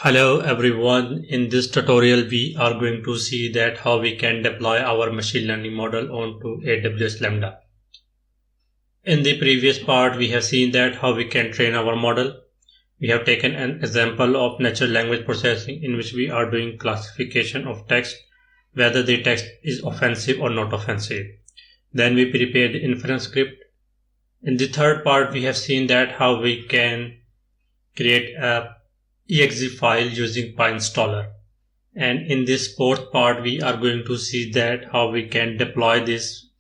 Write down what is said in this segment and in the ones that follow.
Hello everyone, in this tutorial we are going to see that how we can deploy our machine learning model onto AWS Lambda. In the previous part we have seen that how we can train our model. We have taken an example of natural language processing in which we are doing classification of text, whether the text is offensive or not offensive. Then we prepare the inference script. In the third part we have seen that how we can create a exe file using PyInstaller, and in this fourth part we are going to see that how we can deploy this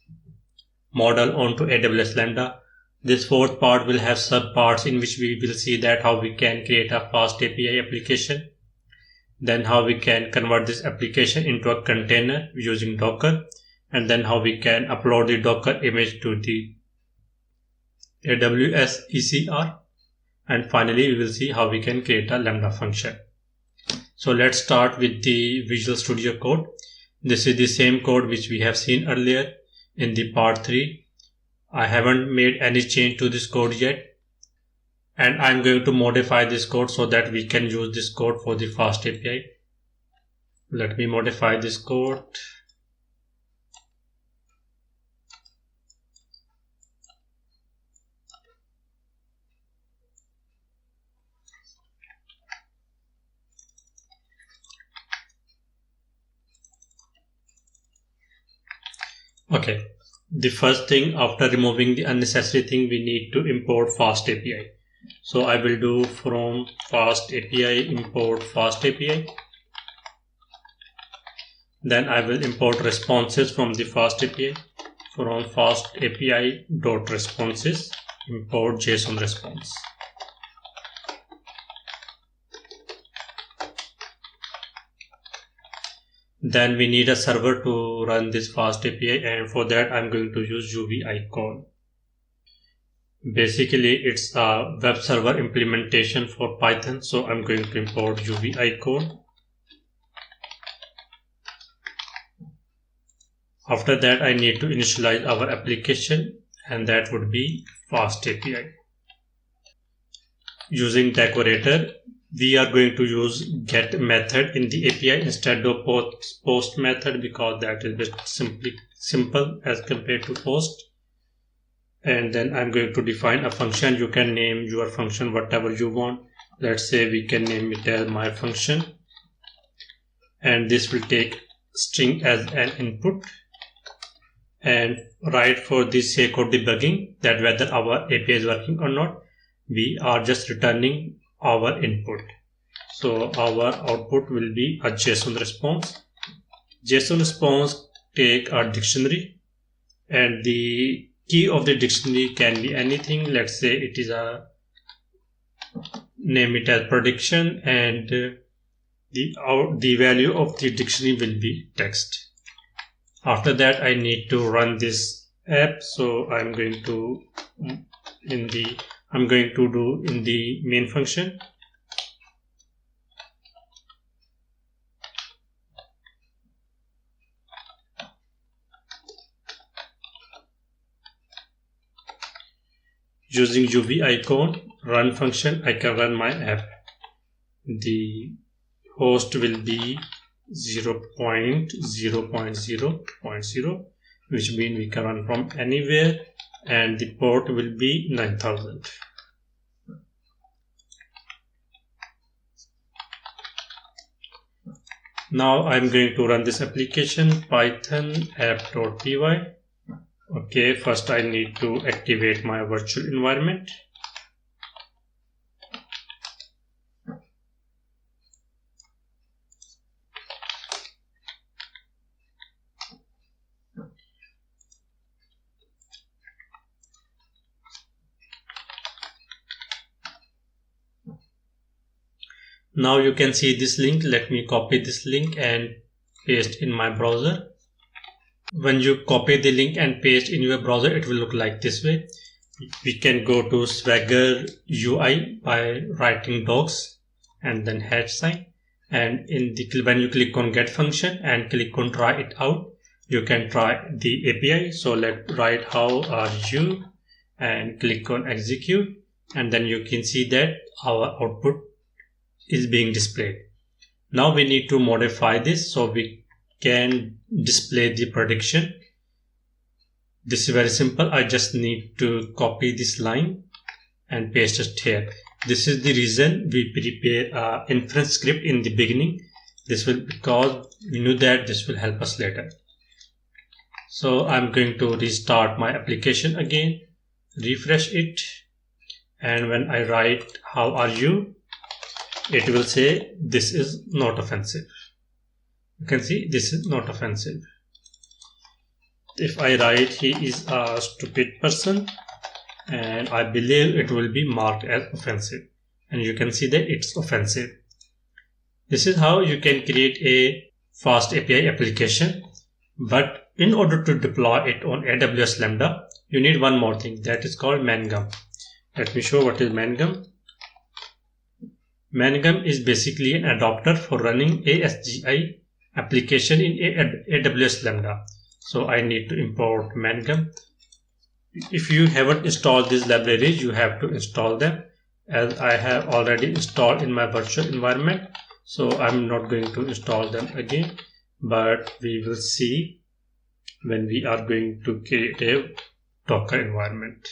model onto AWS Lambda. This fourth part will have sub parts in which we will see that how we can create a FastAPI application, then how we can convert this application into a container using Docker, and then how we can upload the Docker image to the AWS ECR. And finally, we will see how we can create a Lambda function. So let's start with the Visual Studio Code. This is the same code which we have seen earlier in the part 3. I haven't made any change to this code yet, and I'm going to modify this code so that we can use this code for the FastAPI. Let me modify this code. Okay, the first thing after removing the unnecessary thing, we need to import FastAPI. So I will do from FastAPI import FastAPI. Then I will import responses from the FastAPI. From FastAPI.responses import JSON response. Then we need a server to run this FastAPI, and for that I'm going to use UV icon. Basically it's a web server implementation for Python, so I'm going to import UV icon. After that I need to initialize our application, and that would be FastAPI. Using decorator, we are going to use get method in the API instead of post method, because that is simple as compared to post. And then I'm going to define a function. You can name your function whatever you want. Let's say we can name it as my function, and this will take string as an input and write for the sake of debugging that whether our API is working or not. We are just returning our input. So our output will be a JSON response. JSON response take a dictionary, and the key of the dictionary can be anything. Let's say it is a name it as prediction, and the value of the dictionary will be text. After that I need to run this app, so I'm going to do in the main function. Using UV icon run function, I can run my app. The host will be 0.0.0.0, which means we can run from anywhere, and the port will be 9000. Now I'm going to run this application python app.py. Okay, first I need to activate my virtual environment. Now you can see this link. Let me copy this link and paste in my browser. When you copy the link and paste in your browser, it will look like this way. We can go to Swagger UI by writing docs and then #, and when you click on get function and click on try it out, you can try the API. So let's write how are you and click on execute, and then you can see that our output is being displayed. Now we need to modify this so we can display the prediction. This is very simple. I just need to copy this line and paste it here. This is the reason we prepare an inference script in the beginning. This will, because we knew that this will help us later. So I'm going to restart my application again, refresh it, and when I write how are you, it will say this is not offensive. You can see this is not offensive. If I write he is a stupid person, and I believe it will be marked as offensive, and you can see that it's offensive. This is how you can create a FastAPI application, but in order to deploy it on AWS Lambda, you need one more thing that is called Mangum. Let me show what is Mangum. Mangum is basically an adapter for running ASGI application in AWS Lambda. So I need to import Mangum. If you haven't installed these libraries, you have to install them, as I have already installed in my virtual environment. So I'm not going to install them again, but we will see when we are going to create a Docker environment.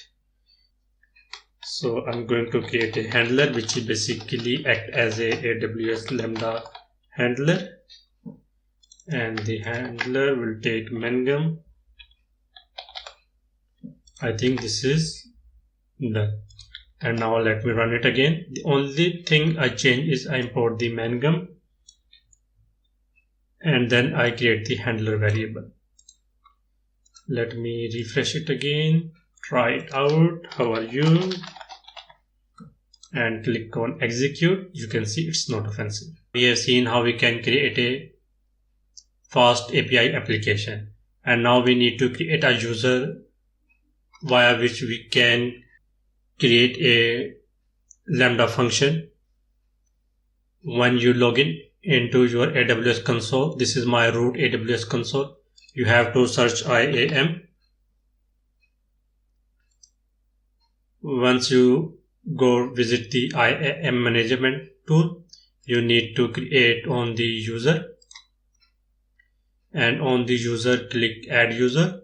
So I'm going to create a handler which will basically act as a AWS Lambda handler, and the handler will take Mangum. I think this is done. And now let me run it again. The only thing I change is I import the Mangum, and then I create the handler variable. Let me refresh it again, try it out. How are you? And click on execute. You can see it's not offensive. We have seen how we can create a FastAPI application, and now we need to create a user via which we can create a Lambda function. When you log in into your AWS console, this is my root AWS console, you have to search IAM. Once you go visit the IAM management tool, you need to create on the user, and on the user click add user.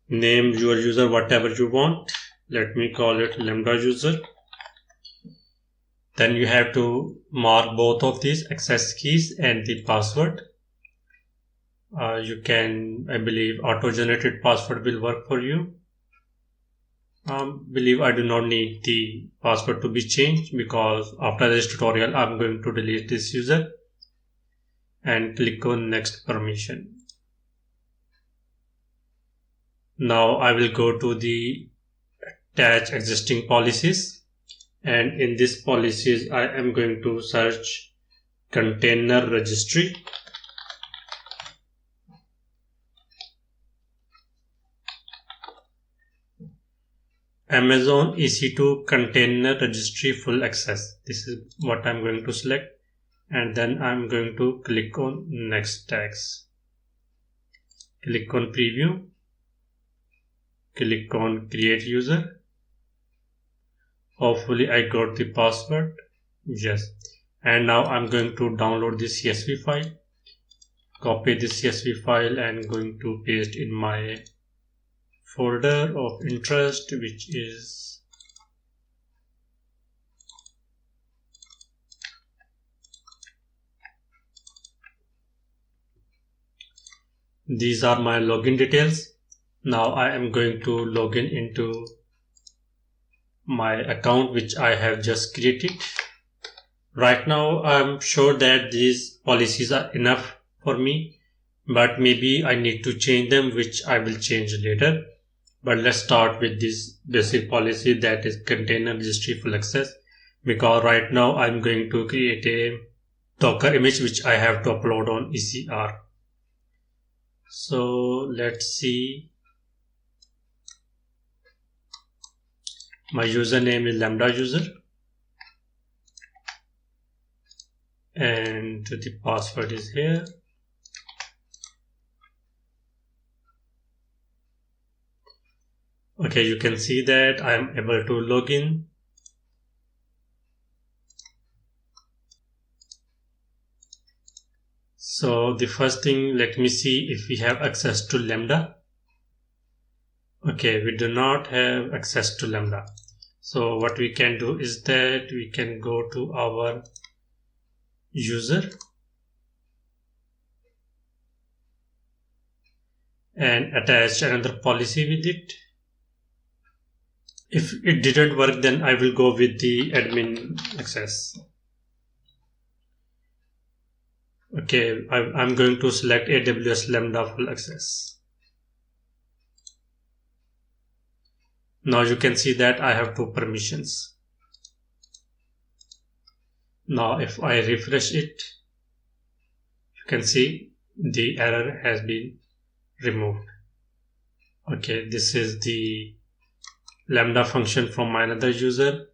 Name your user whatever you want. Let me call it Lambda user. Then you have to mark both of these access keys and the password. You can, I believe, auto-generated password will work for you. Believe I do not need the password to be changed, because after this tutorial I'm going to delete this user, and click on next permission. Now I will go to the attach existing policies, and in this policies I am going to search container registry. Amazon EC2 container registry full access. This is what I'm going to select, and then I'm going to click on next tags. Click on preview. Click on create user. Hopefully I got the password. Yes. And now I'm going to download this CSV file. Copy this CSV file and going to paste in my folder of interest, which is these are my login details. Now I am going to log in into my account which I have just created. Right now I'm sure that these policies are enough for me, but maybe I need to change them, which I will change later. But let's start with this basic policy, that is container registry full access, because right now I'm going to create a Docker image which I have to upload on ECR. So let's see. My username is Lambda user, and the password is here. Okay, you can see that I am able to log in. So the first thing, let me see if we have access to Lambda. Okay, we do not have access to Lambda. So what we can do is that we can go to our user and attach another policy with it. If it didn't work, then I will go with the admin access. Okay, I'm going to select AWS Lambda full access. Now you can see that I have 2 permissions. Now if I refresh it, you can see the error has been removed. Okay, this is the Lambda function from my another user.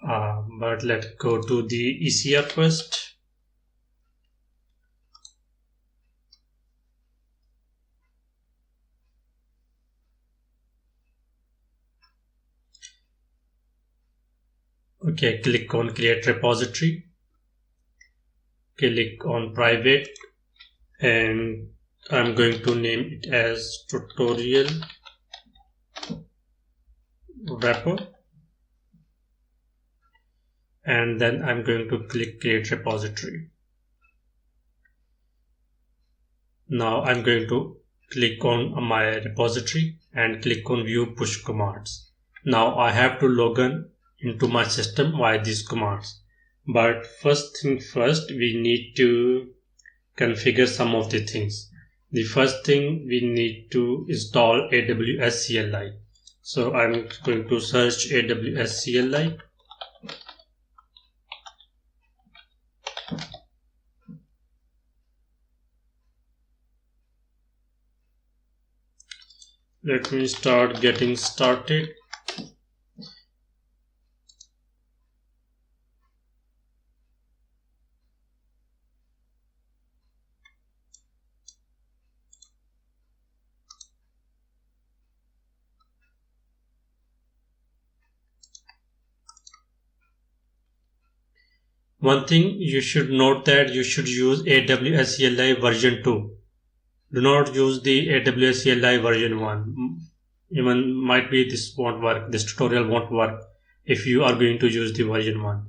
But let's go to the ECR first. Okay, click on create repository. Click on private and I'm going to name it as tutorial wrapper. And then I'm going to click create repository. Now I'm going to click on my repository and click on view push commands. Now I have to log in into my system via these commands. But first thing first, we need to configure some of the things. The first thing, we need to install AWS CLI. So I'm going to search AWS CLI. Let me start getting started. One thing you should note that you should use AWS CLI version 2. Do not use the AWS CLI version 1. Even might be this won't work, this tutorial won't work if you are going to use the version 1.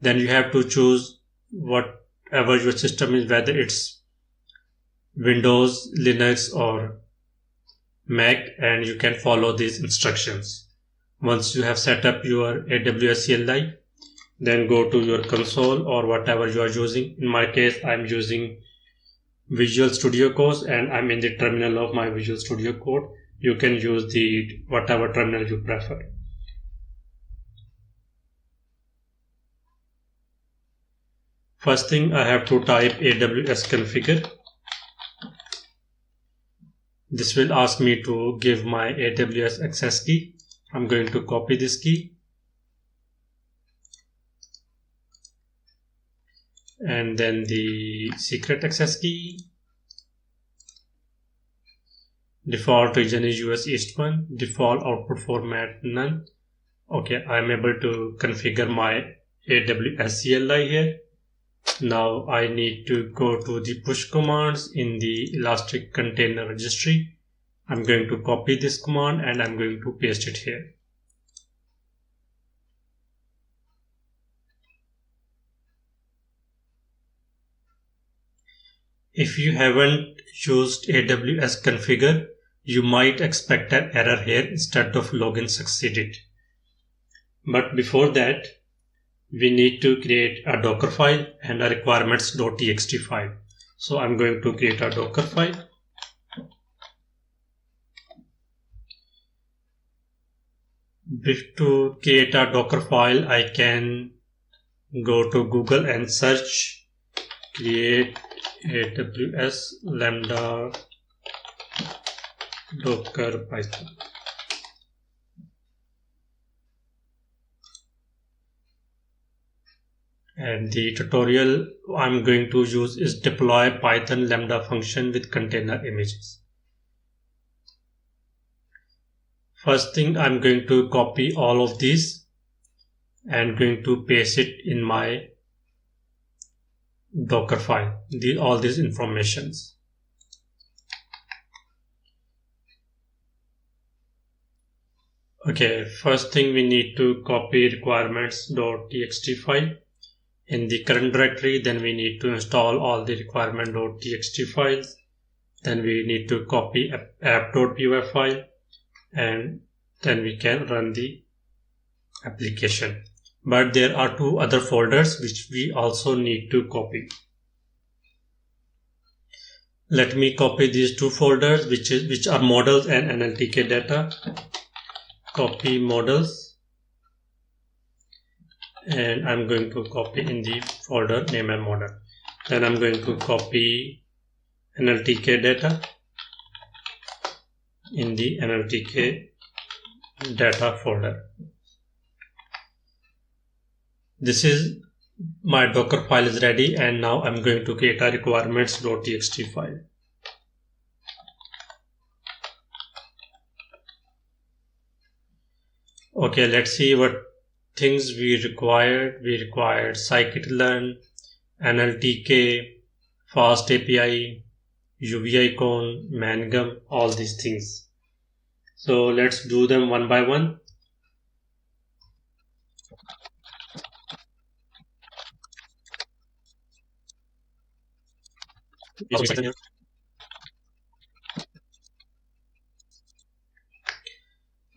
Then you have to choose whatever your system is, whether it's Windows, Linux or Mac, and you can follow these instructions. Once you have set up your AWS CLI, then go to your console or whatever you are using. In my case, I'm using Visual Studio Code and I'm in the terminal of my Visual Studio Code. You can use the whatever terminal you prefer. First thing, I have to type AWS configure. This will ask me to give my AWS access key. I'm going to copy this key. And then the secret access key. Default region is US East 1. Default output format none. Okay, I'm able to configure my AWS CLI here. Now I need to go to the push commands in the Elastic Container Registry. I'm going to copy this command and I'm going to paste it here. If you haven't used AWS configure, you might expect an error here instead of login succeeded. But before that, we need to create a Docker file and a requirements.txt file. So I'm going to create a Docker file. To create a Docker file, I can go to Google and search create AWS Lambda Docker Python. And the tutorial I'm going to use is deploy Python Lambda function with container images. First thing, I'm going to copy all of these and going to paste it in my Docker file, all these informations. Okay, first thing we need to copy requirements.txt file in the current directory. Then we need to install all the requirement.txt files. Then we need to copy app.py file, and then we can run the application. But there are two other folders which we also need to copy. Let me copy these two folders, which are models and NLTK data. Copy models, and I'm going to copy in the folder name and model. Then I'm going to copy NLTK data in the NLTK data folder. This is my Docker file is ready, and now I'm going to create a requirements.txt file. Okay, let's see what things we required. We required scikit-learn, NLTK, FastAPI, UV icon, Mangum, all these things. So let's do them one by one.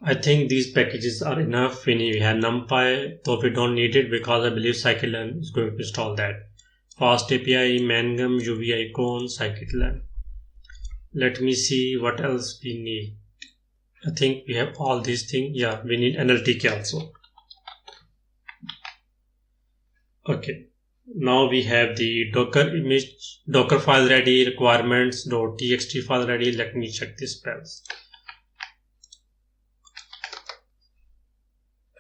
I think these packages are enough. We have NumPy, though we don't need it because I believe scikit-learn is going to install that. FastAPI, Mangum, UV icon, scikit-learn. Let me see what else we need. I think we have all these things. Yeah, we need NLTK also. Okay, now we have the Docker file ready, requirements.txt file ready. Let me check the spells.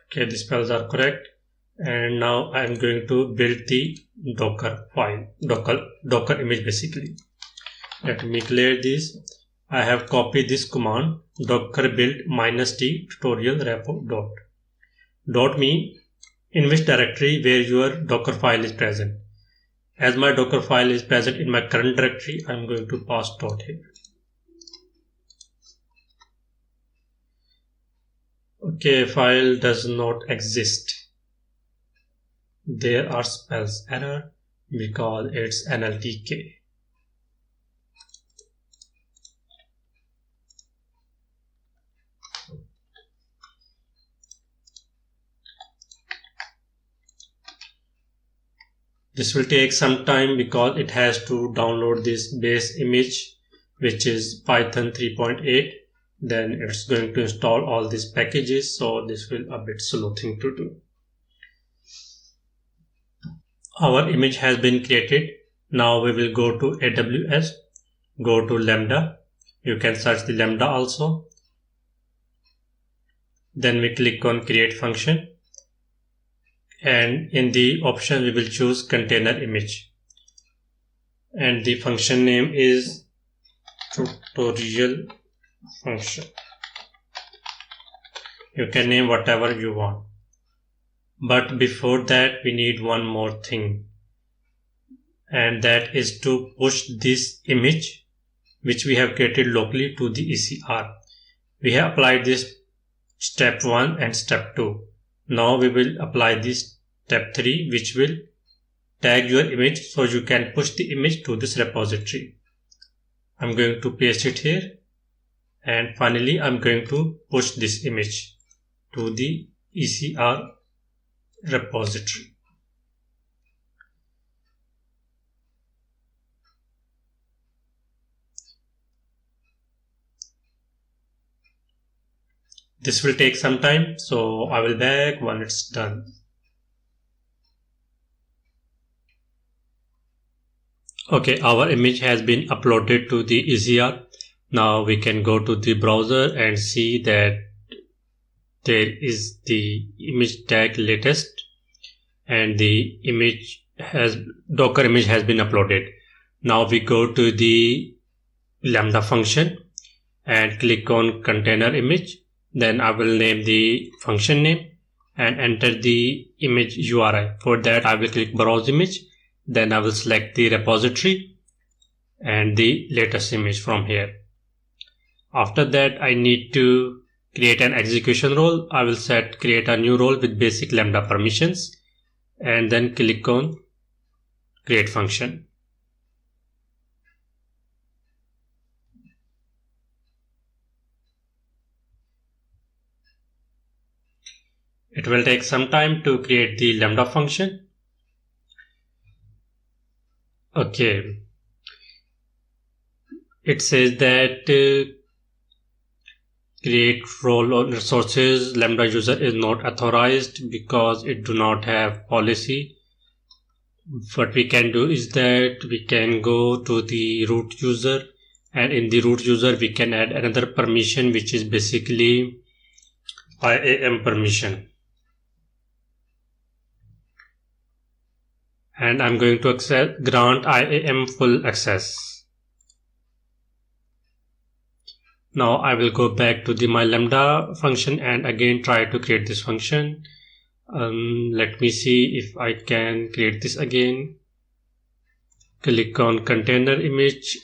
Okay, the spells are correct. And now I'm going to build the Docker file, Docker image basically. Let me clear this. I have copied this command, docker build -t tutorial repo dot. Dot mean in which directory where your Docker file is present. As my Docker file is present in my current directory, I'm going to pass dot here. Okay, file does not exist. There are spells error because it's NLTK. This will take some time because it has to download this base image, which is Python 3.8. Then it's going to install all these packages, so this will a bit slow thing to do. Our image has been created. Now we will go to AWS, go to Lambda. You can search the Lambda also. Then we click on create function. And in the option we will choose container image. And the function name is tutorial function. You can name whatever you want. But before that we need one more thing, and that is to push this image which we have created locally to the ECR. We have applied this step 1 and step 2. Now we will apply this step 3, which will tag your image so you can push the image to this repository. I'm going to paste it here, and finally I'm going to push this image to the ECR repository. This will take some time, so I will back when it's done. Okay, our image has been uploaded to the ECR. Now we can go to the browser and see that there is the image tag latest, and the Docker image has been uploaded. Now we go to the Lambda function and click on container image. Then I will name the function name and enter the image URI. For that, I will click browse image. Then I will select the repository and the latest image from here. After that, I need to create an execution role. I will create a new role with basic Lambda permissions and then click on create function. It will take some time to create the Lambda function. Okay. It says that create role on resources Lambda user is not authorized because it do not have policy. What we can do is that we can go to the root user, and in the root user we can add another permission, which is basically IAM permission. And I'm going to grant IAM full access. Now I will go back to the my Lambda function and again try to create this function. Let me see if I can create this again. Click on container image.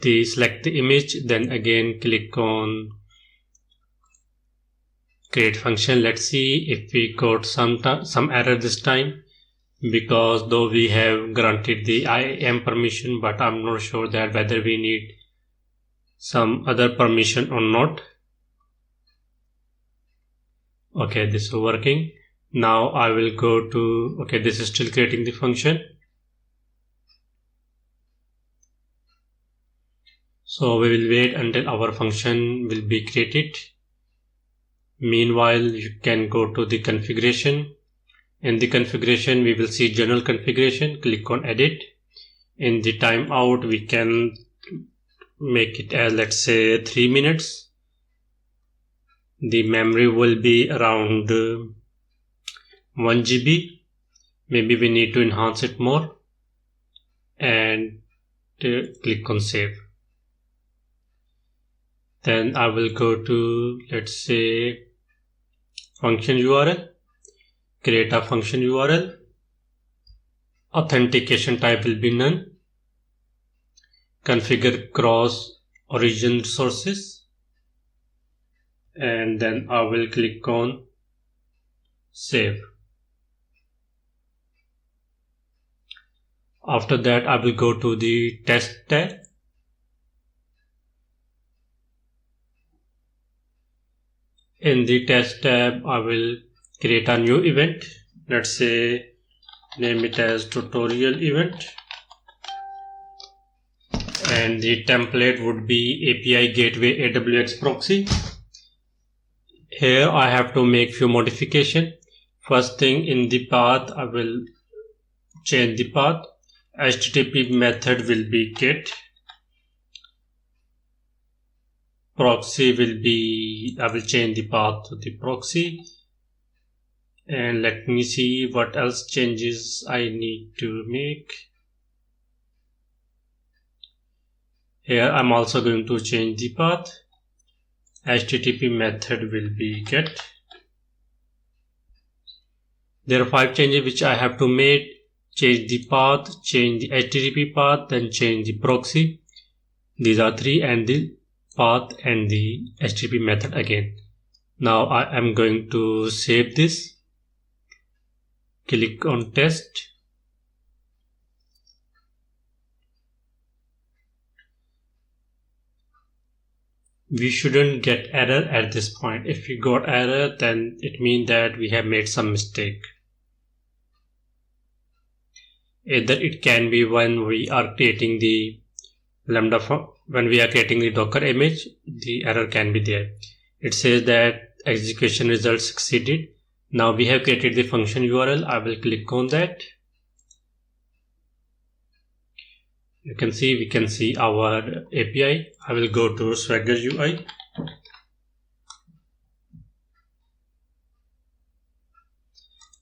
Select the image, then again click on create function. Let's see if we got some error this time, because though we have granted the IAM permission, but I'm not sure that whether we need some other permission or not. Okay, this is working. Now I will go to, okay, this is still creating the function. So we will wait until our function will be created. Meanwhile, you can go to the configuration. In the configuration, we will see general configuration. Click on edit. In the timeout, we can make it as, let's say, 3 minutes. The memory will be around 1 GB. Maybe we need to enhance it more. And click on save. Then I will go to, let's say, function URL, create a function URL, authentication type will be none, configure cross origin resources, and then I will click on save. After that, I will go to the test tab. In the test tab, I will create a new event. Let's say name it as tutorial event. And the template would be API Gateway AWS Proxy. Here I have to make few modifications. First thing, in the path, I will change the path. HTTP method will be get. Proxy will be, I will change the path to the proxy. And let me see what else changes I need to make. Here I'm also going to change the path. HTTP method will be get. There are 5 changes which I have to make. Change the path, change the HTTP path, then change the proxy. These are 3, and the path and the HTTP method again. Now I am going to save this. Click on test. We shouldn't get error at this point. If we got error, then it means that we have made some mistake. Either it can be when we are creating the Lambda when we are creating the Docker image, the error can be there. It says that execution result succeeded. Now we have created the function URL. I will click on that. You can see we can see our API. I will go to Swagger UI.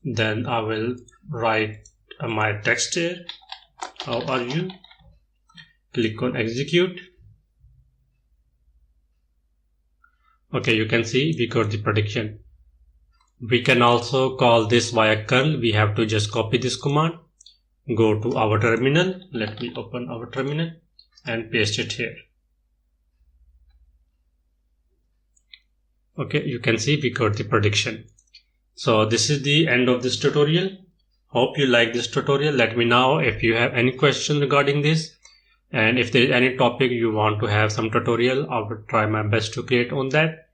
Then I will write my text here. How are you? Click on execute. Okay, you can see we got the prediction. We can also call this via curl. We have to just copy this command, go to our terminal. Let me open our terminal and paste it here. Okay, you can see we got the prediction. So this is the end of this tutorial. Hope you like this tutorial. Let me know if you have any question regarding this, and if there is any topic you want to have some tutorial, I will try my best to create on that.